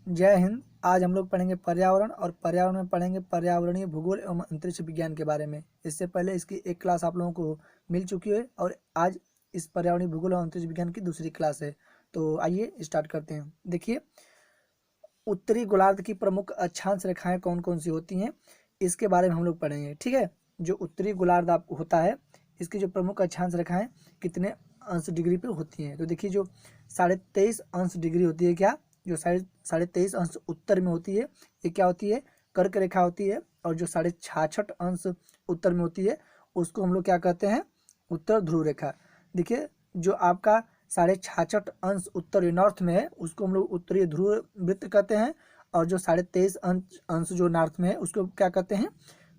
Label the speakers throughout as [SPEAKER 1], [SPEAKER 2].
[SPEAKER 1] जय हिंद। आज हम लोग पढ़ेंगे पर्यावरण और पर्यावरण में पढ़ेंगे पर्यावरणीय भूगोल एवं अंतरिक्ष विज्ञान के बारे में। इससे पहले इसकी एक क्लास आप लोगों को मिल चुकी है और आज इस पर्यावरणीय भूगोल और अंतरिक्ष विज्ञान की दूसरी क्लास है। तो आइए स्टार्ट करते हैं। देखिए, उत्तरी गोलार्ध की प्रमुख अक्षांश रेखाएं कौन कौन सी होती हैं, इसके बारे में हम लोग पढ़ेंगे। ठीक है, जो उत्तरी गोलार्ध आप होता है, इसकी जो प्रमुख अक्षांश रेखाएं कितने अंश डिग्री पे होती हैं। तो देखिए, जो 23.5 अंश डिग्री होती है, क्या जो 23.5 अंश उत्तर में होती है, ये क्या होती है, कर्क रेखा होती है। और जो 66.5 अंश उत्तर में होती है, उसको हम लोग क्या कहते हैं, उत्तर ध्रुव रेखा। देखिए, जो आपका 66.5 अंश उत्तरी नॉर्थ में है, उसको हम लोग उत्तरी ध्रुव वृत्त कहते हैं। और जो 23.5 अंश जो नॉर्थ में है, उसको क्या कहते हैं,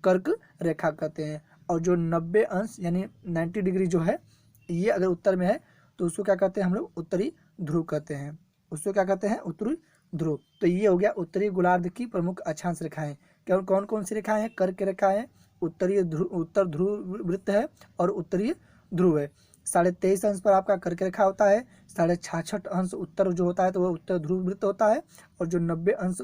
[SPEAKER 1] कर्क रेखा कहते हैं। और जो 90 अंश यानी 90 डिग्री जो है, ये अगर उत्तर में है, तो उसको क्या कहते हैं, हम लोग उत्तरी ध्रुव कहते हैं। उसको क्या कहते हैं, उत्तरी ध्रुव। तो ये हो गया उत्तरी गोलार्ध की प्रमुख अक्षांश रेखाएं। क्या कौन कौन सी रेखाएं हैं, कर्क रेखा है, उत्तर ध्रुव वृत्त है और उत्तरीय ध्रुव है। 23.5 अंश पर आपका कर्क रेखा होता है, 66.5 अंश उत्तर जो होता है तो वह उत्तर ध्रुव वृत्त होता है, और जो 90 अंश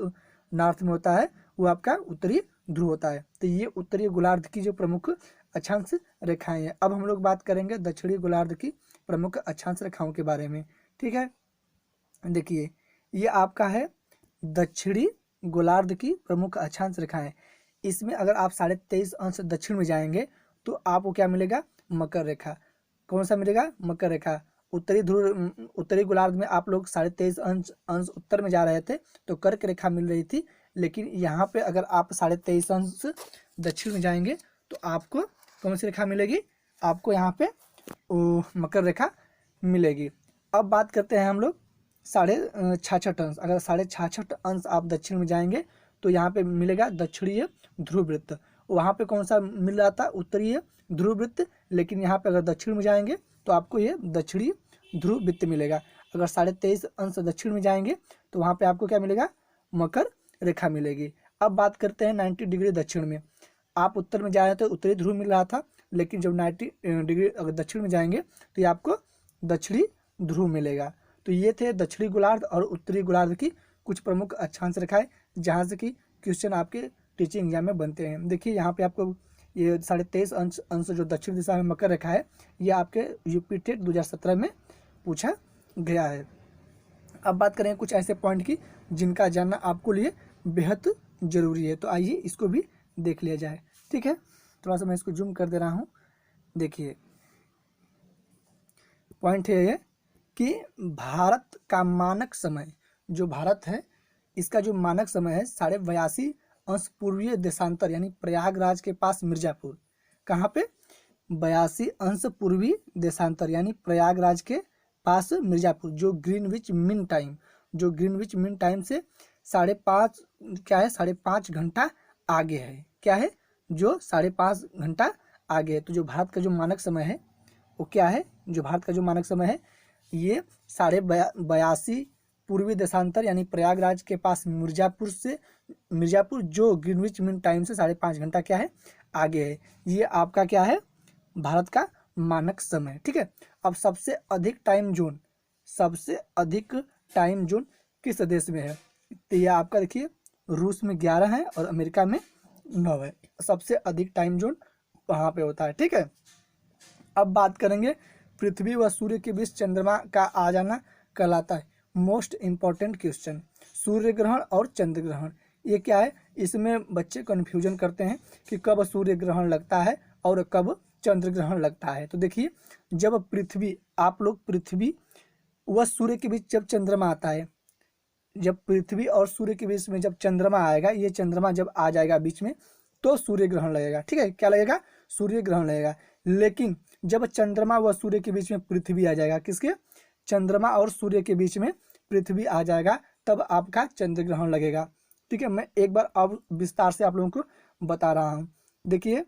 [SPEAKER 1] नॉर्थ में होता है वो आपका उत्तरी ध्रुव होता है। तो ये उत्तरी गोलार्ध की जो प्रमुख अक्षांश रेखाएं हैं। अब हम लोग बात करेंगे दक्षिणी गोलार्ध की प्रमुख अक्षांश रेखाओं के बारे में। ठीक है, देखिए, ये आपका है दक्षिणी गोलार्ध की प्रमुख अक्षांश रेखाएं। इसमें अगर आप 23.5 अंश दक्षिण में जाएंगे तो आपको क्या मिलेगा, मकर रेखा। कौन सा मिलेगा, मकर रेखा। उत्तरी गोलार्ध में आप लोग 23.5 अंश उत्तर में जा रहे थे तो कर्क रेखा मिल रही थी, लेकिन यहाँ पे अगर आप 23.5 अंश दक्षिण में जाएंगे तो आपको कौन सी रेखा मिलेगी, आपको यहाँ पे मकर रेखा मिलेगी। अब बात करते हैं हम लोग 66.5 अंश। अगर 66.5 अंश आप दक्षिण में जाएंगे तो यहाँ पे मिलेगा दक्षिणीय ध्रुव वृत्त। वहाँ पे कौन सा मिल रहा था, उत्तरीय ध्रुव वृत्त, लेकिन यहाँ पे अगर दक्षिण में जाएंगे तो आपको ये दक्षिणी ध्रुव वृत्त मिलेगा। अगर 23.5 अंश दक्षिण में जाएंगे तो वहाँ पे आपको क्या मिलेगा, मकर रेखा मिलेगी। अब बात करते हैं 90 डिग्री दक्षिण में। आप उत्तर में जा रहे थे, उत्तरी ध्रुव मिल रहा था, लेकिन जब 90 डिग्री अगर दक्षिण में जाएंगे तो ये आपको दक्षिणी ध्रुव मिलेगा। तो ये थे दक्षिणी गोलार्ध और उत्तरी गोलार्ध की कुछ प्रमुख अक्षांश रेखाएं, जहाँ से कि क्वेश्चन आपके टीचिंग एग्जाम में बनते हैं। देखिए, यहाँ पे आपको ये 23.5 अंश जो दक्षिण दिशा में मकर रेखा है, ये आपके यूपी टेट 2017 में पूछा गया है। अब बात करें कुछ ऐसे पॉइंट की जिनका जानना आपको लिए बेहद जरूरी है, तो आइए इसको भी देख लिया जाए। ठीक है, थोड़ा सा मैं इसको जूम कर दे रहा हूँ। देखिए, पॉइंट है ये कि भारत का मानक समय, जो भारत है इसका जो मानक समय है 82.5 अंश पूर्वीय देशांतर यानी प्रयागराज के पास मिर्जापुर। कहाँ पे, 82 अंश पूर्वी देशांतर यानी प्रयागराज के पास मिर्जापुर। जो ग्रीनविच मीन टाइम, जो ग्रीनविच मीन टाइम से 5.5 क्या है, 5.5 घंटा आगे है। क्या है, जो 5.5 घंटा आगे है। तो जो भारत का जो मानक समय है वो क्या है, जो भारत का जो मानक समय है ये 82.5 पूर्वी देशांतर यानी प्रयागराज के पास मिर्जापुर जो ग्रीनविच मीन टाइम से 5.5 घंटा क्या है, आगे है। ये आपका क्या है, भारत का मानक समय। ठीक है, अब सबसे अधिक टाइम जोन किस देश में है, तो ये आपका देखिए रूस में 11 है और अमेरिका में 9 है। सबसे अधिक टाइम जोन वहाँ पे होता है। ठीक है, अब बात करेंगे पृथ्वी व सूर्य के बीच चंद्रमा का आ जाना कहलाता है मोस्ट इंपॉर्टेंट क्वेश्चन। सूर्य ग्रहण और चंद्र ग्रहण, ये क्या है, इसमें बच्चे कन्फ्यूजन करते हैं कि कब सूर्य ग्रहण लगता है और कब चंद्र ग्रहण लगता है। तो देखिए, जब पृथ्वी व सूर्य के बीच जब चंद्रमा आता है, जब पृथ्वी और सूर्य के बीच में जब चंद्रमा आएगा, ये चंद्रमा जब आ जाएगा बीच में तो सूर्य ग्रहण लगेगा। ठीक है, क्या लगेगा, सूर्य ग्रहण लगेगा। लेकिन जब चंद्रमा व सूर्य के बीच में पृथ्वी आ जाएगा, किसके, चंद्रमा और सूर्य के बीच में पृथ्वी आ जाएगा, तब आपका चंद्र ग्रहण लगेगा। ठीक है, मैं एक बार अब विस्तार से आप लोगों को बता रहा हूँ। देखिए,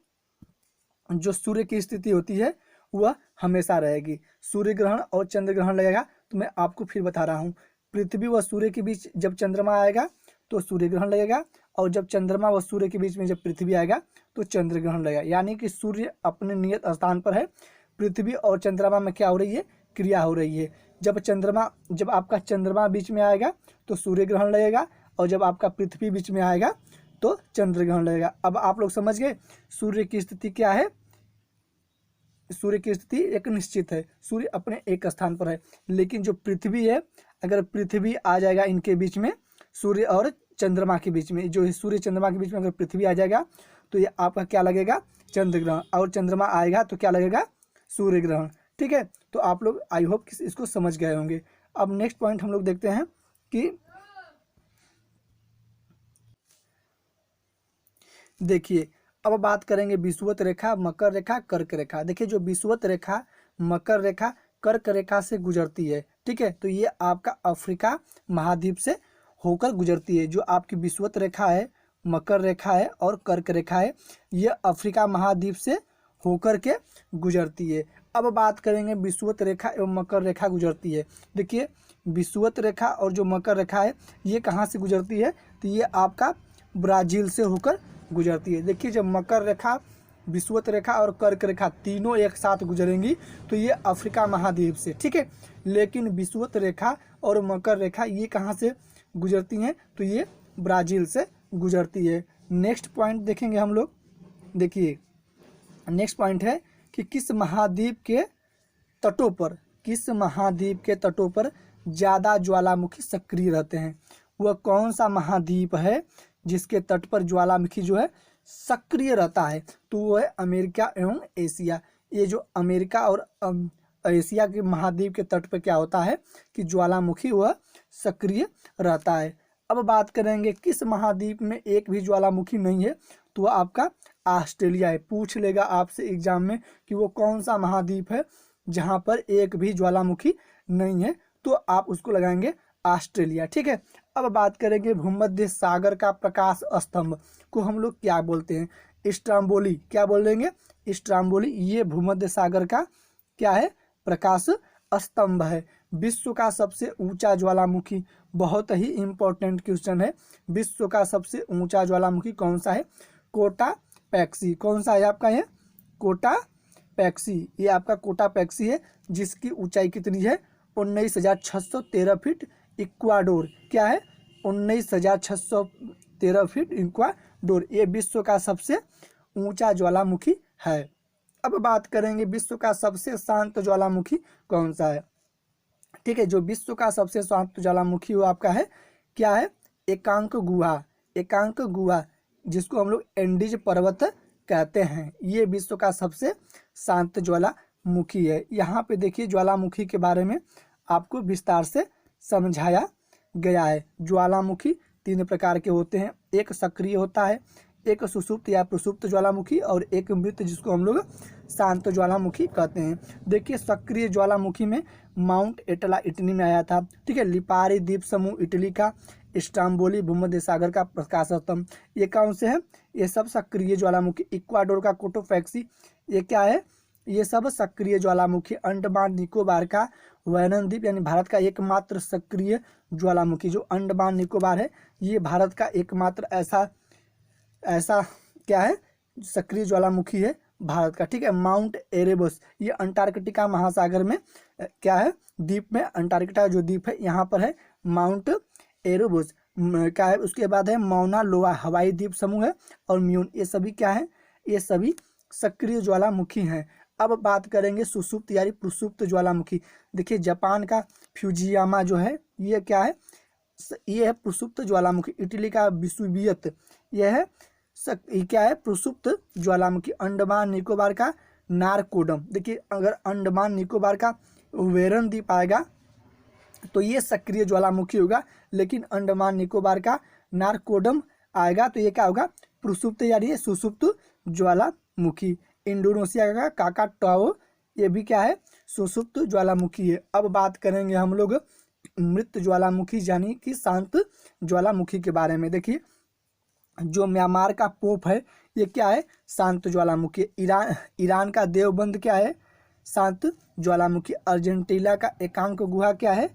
[SPEAKER 1] जो सूर्य की स्थिति होती है वह हमेशा रहेगी। सूर्य ग्रहण और चंद्र ग्रहण लगेगा, तो मैं आपको फिर बता रहा हूँ। पृथ्वी व सूर्य के बीच जब चंद्रमा आएगा तो सूर्य ग्रहण लगेगा, और जब चंद्रमा व सूर्य के बीच में जब पृथ्वी आएगा तो चंद्र ग्रहण लगेगा। यानी कि सूर्य अपने नियत स्थान पर है, पृथ्वी और चंद्रमा में क्या हो रही है, क्रिया हो रही है। जब आपका चंद्रमा बीच में आएगा तो सूर्य ग्रहण लगेगा, और जब आपका पृथ्वी बीच में आएगा तो चंद्र ग्रहण लगेगा। अब आप लोग समझ गए सूर्य की स्थिति क्या है। सूर्य की स्थिति एक निश्चित है, सूर्य अपने एक स्थान पर है, लेकिन जो पृथ्वी है, अगर पृथ्वी आ जाएगा इनके बीच में, सूर्य और चंद्रमा के बीच में, जो सूर्य चंद्रमा के बीच में अगर पृथ्वी आ जाएगा तो ये आपका क्या लगेगा, चंद्र ग्रहण, और चंद्रमा आएगा तो क्या लगेगा, सूर्य ग्रहण। ठीक है, तो आप लोग आई होप इसको समझ गए होंगे। अब नेक्स्ट पॉइंट हम लोग देखते हैं कि देखिए अब बात करेंगे विषुवत रेखा, मकर रेखा, कर्क रेखा। देखिए जो विषुवत रेखा मकर रेखा कर्क रेखा से गुजरती है, ठीक है, तो ये आपका अफ्रीका महाद्वीप से होकर गुजरती है। जो आपकी विषुवत रेखा है, मकर रेखा है और कर्क रेखा है, ये अफ्रीका महाद्वीप से होकर के गुजरती है। अब बात करेंगे विषुवत रेखा एवं मकर रेखा गुजरती है। देखिए विषुवत रेखा और जो मकर रेखा है ये कहाँ से गुजरती है, तो ये आपका ब्राज़ील से होकर गुजरती है। देखिए जब मकर रेखा, विषुवत रेखा और कर्क रेखा तीनों एक साथ गुजरेंगी तो ये अफ्रीका महाद्वीप से, ठीक है, लेकिन विषुवत रेखा और मकर रेखा ये कहाँ से गुजरती हैं, तो ये ब्राज़ील से गुजरती है। नेक्स्ट पॉइंट देखेंगे हम लोग। देखिए नेक्स्ट पॉइंट है कि किस महाद्वीप के तटों पर, किस महाद्वीप के तटों पर ज़्यादा ज्वालामुखी सक्रिय रहते हैं। वह कौन सा महाद्वीप है जिसके तट पर ज्वालामुखी जो है सक्रिय रहता है, तो वो है अमेरिका एवं एशिया। ये जो अमेरिका और एशिया के महाद्वीप के तट पर क्या होता है कि ज्वालामुखी वह सक्रिय रहता है। अब बात करेंगे किस महाद्वीप में एक भी ज्वालामुखी नहीं है, तो वह आपका ऑस्ट्रेलिया है। पूछ लेगा आपसे एग्जाम में कि वो कौन सा महाद्वीप है जहाँ पर एक भी ज्वालामुखी नहीं है, तो आप उसको लगाएंगे ऑस्ट्रेलिया। ठीक है, अब बात करेंगे भूमध्य सागर का प्रकाश स्तंभ को हम लोग क्या बोलते हैं, स्ट्रोम्बोली। क्या बोल देंगे, स्ट्रोम्बोली। ये भूमध्य सागर का क्या है, प्रकाश स्तंभ है। विश्व का सबसे ऊंचा ज्वालामुखी, बहुत ही इंपॉर्टेंट क्वेश्चन है। विश्व का सबसे ऊंचा ज्वालामुखी कौन सा है, कोटापैक्सी। कौन सा है आपका, ये कोटापैक्सी। ये आपका कोटापैक्सी है जिसकी ऊंचाई कितनी है, 19,613 फीट। इक्वाडोर क्या है, 19,613 फीट इक्वाडोर। ये विश्व का सबसे ऊंचा ज्वालामुखी है। अब बात करेंगे विश्व का सबसे शांत ज्वालामुखी कौन सा है। ठीक है, जो विश्व का सबसे शांत ज्वालामुखी वो आपका है क्या है, एकांक गुहा। एकांक गुहा जिसको हम लोग एंडीज पर्वत कहते हैं, ये विश्व का सबसे शांत ज्वालामुखी है। यहाँ पे देखिए ज्वालामुखी के बारे में आपको विस्तार से समझाया गया है। ज्वालामुखी 3 प्रकार के होते हैं, एक सक्रिय होता है, एक सुषुप्त या प्रसुप्त ज्वालामुखी, और एक मृत जिसको हम लोग शांत ज्वालामुखी कहते हैं। देखिए सक्रिय ज्वालामुखी में माउंट एटला इटली में आया था। ठीक है, लिपारी द्वीप समूह इटली का, स्ट्रोम्बोली भूमध्य सागर का प्रकाश स्तंभ, ये कौन से हैं, ये सब सक्रिय ज्वालामुखी। इक्वाडोर का कोटोपैक्सी, ये क्या है, ये सब सक्रिय ज्वालामुखी। अंडमान निकोबार का वैनन द्वीप यानी भारत का एकमात्र सक्रिय ज्वालामुखी, जो अंडमान निकोबार है ये भारत का एकमात्र ऐसा क्या है, सक्रिय ज्वालामुखी है भारत का। ठीक है, माउंट एरेबस, ये अंटार्कटिका महासागर में क्या है, द्वीप में, अंटार्कटिका जो द्वीप है यहाँ पर है माउंट एरेबस क्या है। उसके बाद है मौना लोआ हवाई द्वीप समूह है, और म्यून, ये सभी क्या है, ये सभी सक्रिय ज्वालामुखी हैं। अब बात करेंगे सुषुप्त यानी प्रसुप्त ज्वालामुखी। देखिए जापान का फ्यूजियामा जो है ये क्या है, ये है प्रसुप्त ज्वालामुखी। इटली का विसुवियत, यह है क्या है, प्रसुप्त ज्वालामुखी। अंडमान निकोबार का नारकोडम, देखिए अगर अंडमान निकोबार का वेरन द्वीप आएगा तो ये सक्रिय ज्वालामुखी होगा, लेकिन अंडमान निकोबार का नारकोडम आएगा तो ये क्या होगा, प्रसुप्त यानी सुषुप्त ज्वालामुखी। इंडोनेशिया का काकाटाओ, ये भी क्या है, सुषुप्त ज्वालामुखी है। अब बात करेंगे हम लोग मृत ज्वालामुखी यानी कि शांत ज्वालामुखी के बारे में। देखिए जो म्यांमार का पोप है ये क्या है, शांत ज्वालामुखी। ईरान का देवबंद क्या है, शांत ज्वालामुखी। अर्जेंटीना का एकांक गुहा क्या है,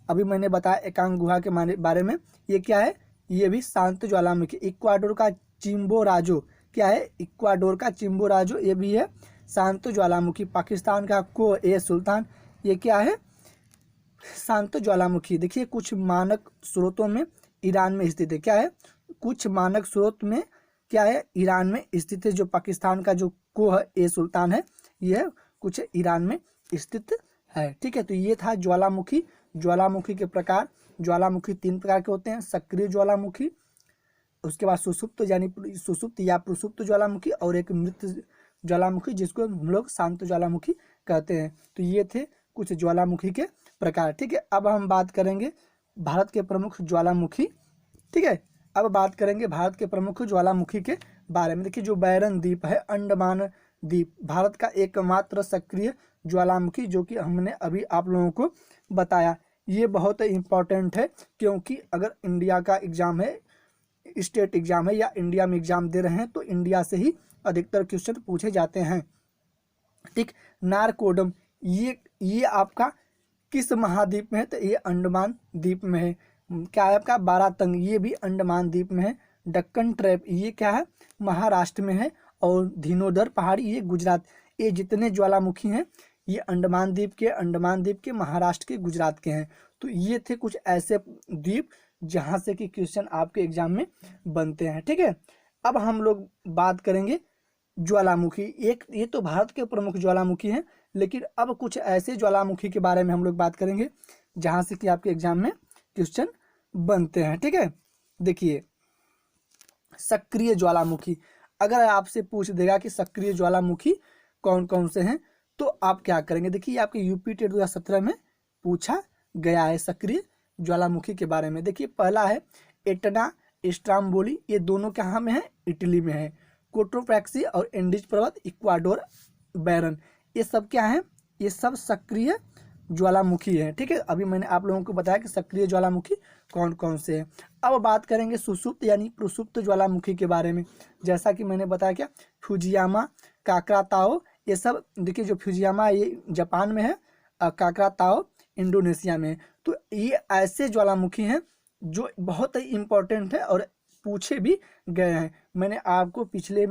[SPEAKER 1] अभी मैंने बताया एकांक गुहा के बारे में, ये क्या है, ये भी शांत ज्वालामुखी। इक्वाडोर का चिम्बोराजो क्या है, इक्वाडोर का चिम्बोराजो ये भी है शांत ज्वालामुखी। पाकिस्तान का को ए सुल्तान, ये क्या है, शांत ज्वालामुखी। देखिए कुछ मानक स्रोतों में ईरान में स्थित है। क्या है? कुछ मानक स्रोत में क्या है? ईरान में स्थित है। जो पाकिस्तान का जो कोह ए सुल्तान है, यह कुछ ईरान में स्थित है। ठीक है, तो ये था ज्वालामुखी। ज्वालामुखी के प्रकार। ज्वालामुखी 3 प्रकार के होते हैं, सक्रिय ज्वालामुखी, उसके बाद सुषुप्त यानी सुषुप्त या प्रसुप्त ज्वालामुखी, और एक मृत ज्वालामुखी जिसको हम लोग शांत ज्वालामुखी कहते हैं। तो ये थे कुछ ज्वालामुखी के प्रकार। ठीक है, अब हम बात करेंगे भारत के प्रमुख ज्वालामुखी। ठीक है, अब बात करेंगे भारत के प्रमुख ज्वालामुखी के बारे में। देखिए, जो बैरन द्वीप है, अंडमान द्वीप, भारत का एकमात्र सक्रिय ज्वालामुखी, जो कि हमने अभी आप लोगों को बताया। ये बहुत इंपॉर्टेंट है, क्योंकि अगर इंडिया का एग्जाम है, स्टेट एग्जाम है, या इंडिया में एग्जाम दे रहे हैं, तो इंडिया से ही अधिकतर क्वेश्चन पूछे जाते हैं। ठीक, नारकोडम, ये आपका किस महाद्वीप में है? तो ये अंडमान द्वीप में है। क्या है आपका? बारातंग, ये भी अंडमान द्वीप में है। दक्कन ट्रैप, ये क्या है? महाराष्ट्र में है। और धीनोधर पहाड़ी, ये गुजरात। ये जितने ज्वालामुखी हैं, ये अंडमान द्वीप के, महाराष्ट्र के, गुजरात के हैं। तो ये थे कुछ ऐसे द्वीप जहाँ से कि क्वेश्चन आपके एग्जाम में बनते हैं। ठीक है, अब हम लोग बात करेंगे ज्वालामुखी। एक ये तो भारत के प्रमुख ज्वालामुखी हैं, लेकिन अब कुछ ऐसे ज्वालामुखी के बारे में हम लोग बात करेंगे जहाँ से कि आपके एग्जाम में क्वेश्चन बनते हैं। ठीक है, देखिए, सक्रिय ज्वालामुखी। अगर आपसे पूछ देगा कि सक्रिय ज्वालामुखी कौन कौन से हैं, तो आप क्या करेंगे? देखिए, आपके यूपी टेट 2017 में पूछा गया है सक्रिय ज्वालामुखी के बारे में। देखिए, पहला है एटना स्ट्राम्बोली, ये दोनों कहाँ में है? इटली में है। कोटोप्रैक्सी और एंडीज पर्वत, इक्वाडोर, बैरन, ये सब क्या है? ये सब सक्रिय ज्वालामुखी है। ठीक है, अभी मैंने आप लोगों को बताया कि सक्रिय ज्वालामुखी कौन कौन से हैं। अब बात करेंगे सुषुप्त यानी प्रसुप्त ज्वालामुखी के बारे में। जैसा कि मैंने बताया, क्या फुजियामा, काकराताओ, ये सब। देखिए, जो फुजियामा ये जापान में है, काकराताओ इंडोनेशिया में है। तो ये ऐसे ज्वालामुखी हैं जो बहुत ही इम्पोर्टेंट है और पूछे भी गए हैं। मैंने आपको पिछले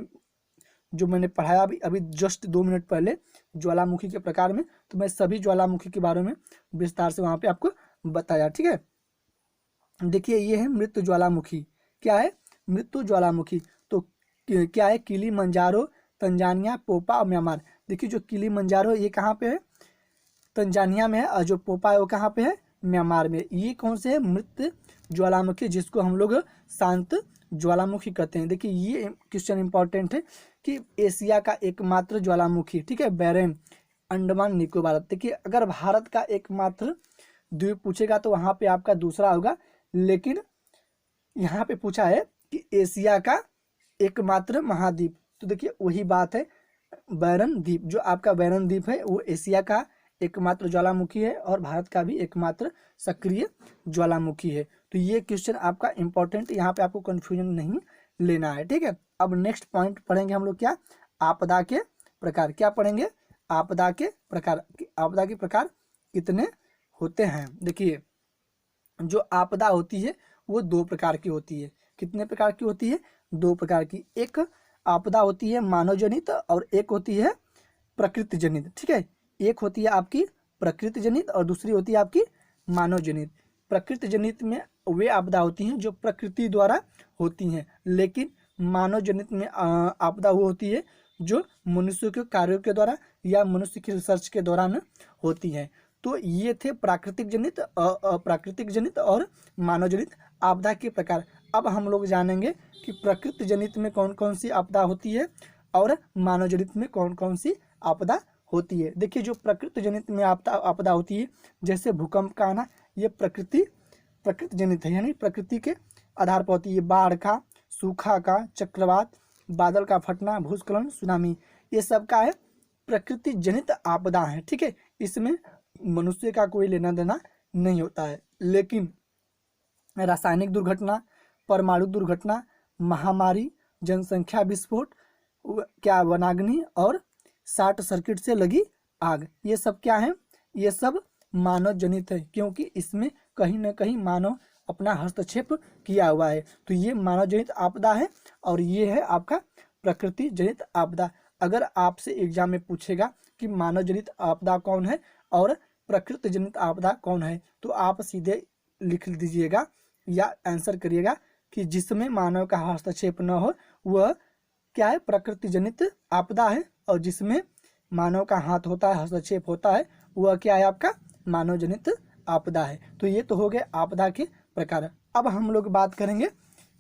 [SPEAKER 1] जो मैंने पढ़ाया अभी जस्ट 2 मिनट पहले ज्वालामुखी के प्रकार में, तो मैं सभी ज्वालामुखी के बारे में विस्तार से वहाँ पे आपको बताया। ठीक है, देखिए, ये है मृत्यु ज्वालामुखी। क्या है? मृत्यु ज्वालामुखी। तो क्या है? किलिमंजारो, तंजानिया, पोपा और म्यांमार। देखिए, जो किलिमंजारो ये कहाँ पे है? तंजानिया में है, और जो पोपा है वो कहाँ पे है? म्यांमार में। ये कौन से है? मृत ज्वालामुखी, जिसको हम लोग शांत ज्वालामुखी कहते हैं। देखिए, ये क्वेश्चन इंपॉर्टेंट है कि एशिया का एकमात्र ज्वालामुखी, ठीक है, बैरन, अंडमान निकोबार। देखिए, अगर भारत का एकमात्र द्वीप पूछेगा तो वहाँ पे आपका दूसरा होगा, लेकिन यहाँ पे पूछा है कि एशिया का एकमात्र महाद्वीप, तो देखिए वही बात है। बैरन द्वीप, जो आपका बैरन द्वीप है, वो एशिया का एकमात्र ज्वालामुखी है और भारत का भी एकमात्र सक्रिय ज्वालामुखी है। तो ये क्वेश्चन आपका इंपॉर्टेंट, यहाँ पे आपको कंफ्यूजन नहीं लेना है। ठीक है, अब नेक्स्ट पॉइंट पढ़ेंगे हम लोग, क्या? आपदा के प्रकार। क्या पढ़ेंगे? आपदा के प्रकार। आपदा के प्रकार कितने होते हैं? देखिए, जो आपदा होती है वो 2 प्रकार की होती है। कितने प्रकार की होती है? 2 प्रकार की। एक आपदा होती है मानव जनित और एक होती है प्रकृति जनित। ठीक है, एक होती है आपकी प्रकृति जनित और दूसरी होती है आपकी मानव जनित। प्रकृति जनित में वे आपदा होती हैं जो प्रकृति द्वारा होती हैं, लेकिन मानव जनित में आपदा वो होती है जो मनुष्य के कार्यों के द्वारा या मनुष्य की रिसर्च के दौरान होती हैं। तो ये थे प्राकृतिक जनित, अप्राकृतिक जनित और मानव जनित आपदा के प्रकार। अब हम लोग जानेंगे कि प्रकृति जनित में कौन कौन सी आपदा होती है और मानव जनित में कौन कौन सी आपदा होती है। देखिए, जो प्रकृति जनित में आपदा होती है, जैसे भूकंप का आना, ये प्रकृति जनित है, यानी प्रकृति के आधार पर होती है। बाढ़ का, सूखा का, चक्रवात, बादल का फटना, भूस्खलन, सुनामी, ये सब का है प्रकृति जनित आपदा है। ठीक है, इसमें मनुष्य का कोई लेना देना नहीं होता है। लेकिन रासायनिक दुर्घटना, परमाणु दुर्घटना, महामारी, जनसंख्या विस्फोट, क्या वनाग्नि और शॉर्ट सर्किट से लगी आग, ये सब क्या है? ये सब मानव जनित है, क्योंकि इसमें कहीं ना कहीं मानव अपना हस्तक्षेप किया हुआ है। तो ये मानव जनित आपदा है और ये है आपका प्रकृति जनित आपदा। अगर आपसे एग्जाम में पूछेगा कि मानव जनित आपदा कौन है और प्रकृति जनित आपदा कौन है, तो आप सीधे लिख दीजिएगा या आंसर करिएगा कि जिसमें मानव का हस्तक्षेप न हो वह क्या है, प्रकृति जनित आपदा है, और जिसमें मानव का हाथ होता है, हस्तक्षेप होता है, वह क्या है, आपका मानव जनित आपदा है। तो ये तो हो गए आपदा के प्रकार। अब हम लोग बात करेंगे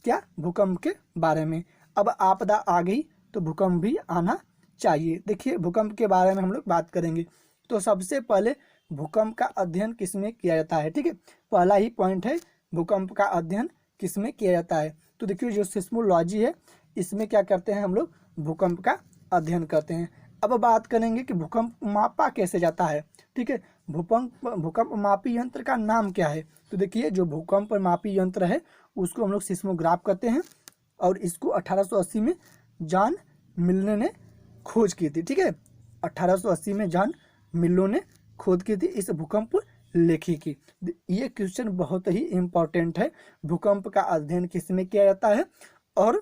[SPEAKER 1] क्या, भूकंप के बारे में। अब आपदा आ गई तो भूकंप भी आना चाहिए। देखिए भूकंप के बारे में हम लोग बात करेंगे। तो सबसे पहले भूकंप का अध्ययन किसमें किया जाता है, ठीक है, पहला ही पॉइंट है, भूकंप का अध्ययन किसमें किया जाता है। तो देखिए जो सिस्मोलॉजी है इसमें क्या करते हैं हम लोग, भूकंप का अध्ययन करते हैं। अब बात करेंगे कि भूकंप मापा कैसे जाता है, ठीक है, भूकंप मापी यंत्र का नाम क्या है। तो देखिए जो भूकंप मापी यंत्र है उसको हम लोग सिस्मोग्राफ कहते हैं, और इसको 1880 में जॉन मिल्ने ने खोज की थी, ठीक है, 1880 में जॉन मिल्लो ने खोज की थी इस भूकंप लेखी की। ये क्वेश्चन बहुत ही इम्पोर्टेंट है, भूकंप का अध्ययन किसमें किया जाता है, और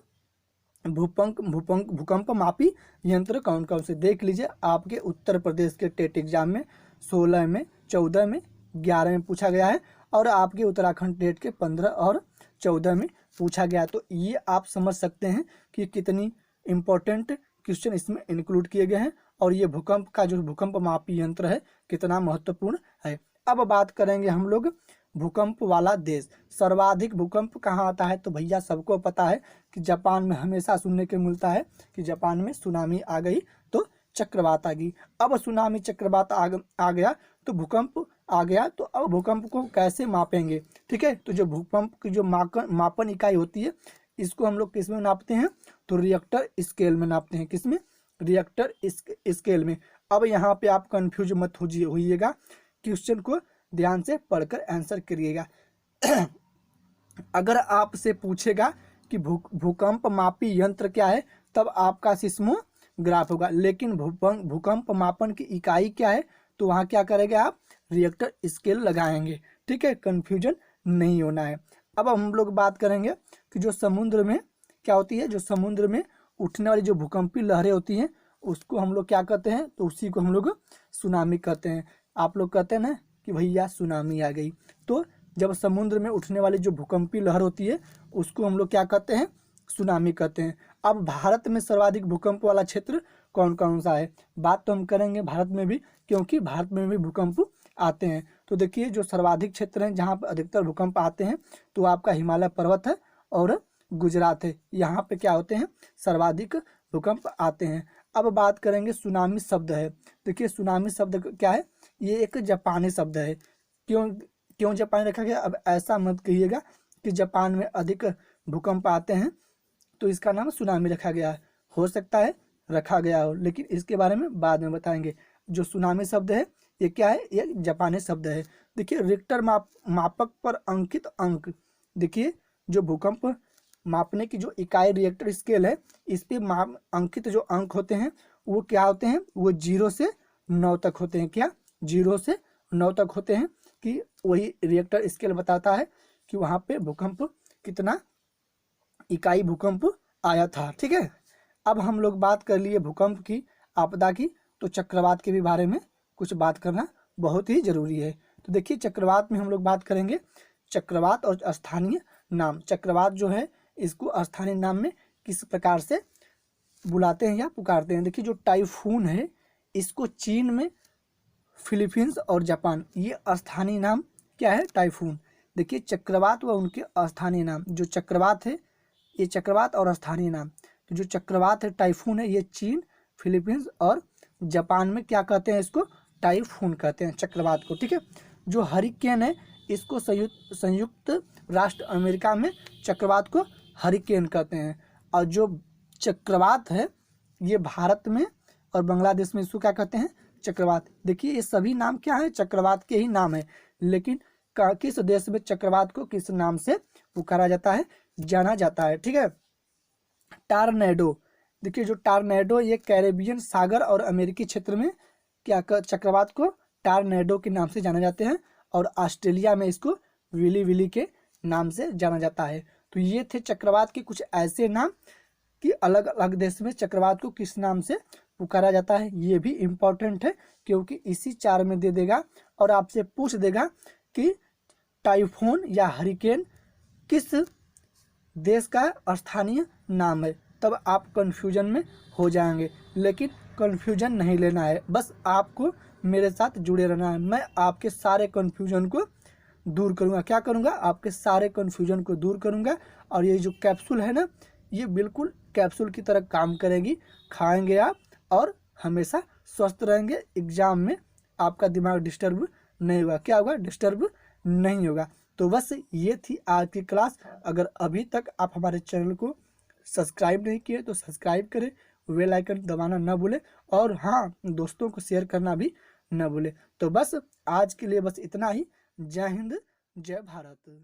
[SPEAKER 1] भूकंप मापी यंत्र कौन कौन से। देख लीजिए आपके उत्तर प्रदेश के टेट एग्जाम में 16 में, 14 में, 11 में पूछा गया है, और आपके उत्तराखंड टेट के 15 और 14 में पूछा गया। तो ये आप समझ सकते हैं कि कितनी इम्पोर्टेंट क्वेश्चन इसमें इंक्लूड किए गए हैं, और ये भूकंप का जो भूकंप मापी यंत्र है कितना महत्वपूर्ण है। अब बात करेंगे हम लोग भूकंप वाला देश, सर्वाधिक भूकंप कहाँ आता है। तो भैया सबको पता है कि जापान में हमेशा सुनने को मिलता है कि जापान में सुनामी आ गई तो चक्रवात आ गई। अब सुनामी चक्रवात आ गया तो भूकंप आ गया, तो अब भूकंप को कैसे मापेंगे, ठीक है। तो जो भूकंप की जो मापन इकाई होती है इसको हम लोग किस में नापते हैं, तो रिएक्टर स्केल में नापते हैं। किस में, रिएक्टर स्केल में। अब यहाँ पे आप कंफ्यूज मत होइएगा, क्वेश्चन को ध्यान से पढ़कर आंसर करिएगा। अगर आपसे पूछेगा कि भूकंप मापी यंत्र क्या है, तब आपका सिस्मोग्राफ होगा, लेकिन भूकंप मापन की इकाई क्या है, तो वहाँ क्या करेंगे आप, रिएक्टर स्केल लगाएंगे, ठीक है, कंफ्यूजन नहीं होना है। अब हम लोग बात करेंगे कि जो समुद्र में क्या होती है, जो समुद्र में उठने वाली जो भूकंपी लहरें होती हैं उसको हम लोग क्या कहते हैं, तो उसी को हम लोग सुनामी कहते हैं। आप लोग कहते हैं ना कि भैया सुनामी आ गई, तो जब समुद्र में उठने वाली जो भूकंपी लहर होती है उसको हम लोग क्या कहते हैं, सुनामी कहते हैं। अब भारत में सर्वाधिक भूकंप वाला क्षेत्र कौन कौन सा है, बात तो हम करेंगे भारत में भी, क्योंकि भारत में भी भूकंप आते हैं। तो देखिए जो सर्वाधिक क्षेत्र हैं जहाँ पर अधिकतर भूकंप आते हैं तो आपका हिमालय पर्वत है और गुजरात है, यहाँ पे क्या होते हैं, सर्वाधिक भूकंप आते हैं। अब बात करेंगे सुनामी शब्द है। देखिए सुनामी शब्द क्या है, ये एक जापानी शब्द है। क्यों जापानी रखा गया, अब ऐसा मत कहिएगा कि जापान में अधिक भूकंप आते हैं तो इसका नाम सुनामी रखा गया है, हो सकता है रखा गया हो, लेकिन इसके बारे में बाद में बताएंगे। जो सुनामी शब्द है ये क्या है, ये जापानी शब्द है। देखिए रिक्टर मापक पर अंकित अंक, देखिए जो भूकंप मापने की जो इकाई रिएक्टर स्केल है इस पे अंकित जो अंक होते हैं वो क्या होते हैं, वो 0 से 9 तक होते हैं। क्या, 0 से 9 तक होते हैं, कि वही रिएक्टर स्केल बताता है कि वहाँ पे भूकंप कितना इकाई भूकंप आया था, ठीक है। अब हम लोग बात कर लिए भूकंप की, आपदा की, तो चक्रवात के भी बारे में कुछ बात करना बहुत ही जरूरी है। तो देखिए चक्रवात में हम लोग बात करेंगे चक्रवात और स्थानीय नाम। चक्रवात जो है इसको स्थानीय नाम में किस प्रकार से बुलाते हैं या पुकारते हैं। देखिए जो टाइफून है इसको चीन में, फिलीपींस और जापान, ये स्थानीय नाम क्या है, टाइफून। देखिए चक्रवात व उनके स्थानीय नाम, जो चक्रवात है ये चक्रवात और स्थानीय नाम, तो जो चक्रवात है टाइफून है ये चीन, फिलीपींस और जापान में क्या कहते हैं, इसको टाइफून कहते हैं चक्रवात को, ठीक है। जो हरिकेन है इसको संयुक्त राष्ट्र अमेरिका में चक्रवात को हरिकेन कहते हैं, और जो चक्रवात है ये भारत में और बांग्लादेश में इसको क्या कहते हैं, चक्रवात। देखिए ये सभी नाम क्या है, चक्रवात के ही नाम है, लेकिन किस देश में चक्रवात को किस नाम से पुकारा जाता है, जाना जाता है, ठीक है। टार्नेडो, देखिए जो टार्नेडो ये कैरेबियन सागर और अमेरिकी क्षेत्र में क्या चक्रवात को टार्नेडो के नाम से जाना जाते हैं, और ऑस्ट्रेलिया में इसको विली विली के नाम से जाना जाता है। तो ये थे चक्रवात के कुछ ऐसे नाम कि अलग अलग देश में चक्रवात को किस नाम से पुकारा जाता है। ये भी इम्पोर्टेंट है क्योंकि इसी 4 में दे देगा और आपसे पूछ देगा कि टाइफून या हरिकेन किस देश का स्थानीय नाम है, तब आप कन्फ्यूजन में हो जाएंगे। लेकिन कन्फ्यूजन नहीं लेना है, बस आपको मेरे साथ जुड़े रहना है। मैं आपके सारे कन्फ्यूजन को दूर करूंगा। क्या करूंगा? आपके सारे कन्फ्यूजन को दूर करूंगा। और ये जो कैप्सूल है ना, ये बिल्कुल कैप्सूल की तरह काम करेगी। खाएंगे आप और हमेशा स्वस्थ रहेंगे। एग्जाम में आपका दिमाग डिस्टर्ब नहीं होगा। क्या होगा? डिस्टर्ब नहीं होगा। तो बस ये थी आज की क्लास। अगर अभी तक आप हमारे चैनल को सब्सक्राइब नहीं किए तो सब्सक्राइब करें, बेल आइकन दबाना ना भूलें, और हाँ, दोस्तों को शेयर करना भी ना भूलें। तो बस आज के लिए बस इतना ही। जय हिंद, जय भारत।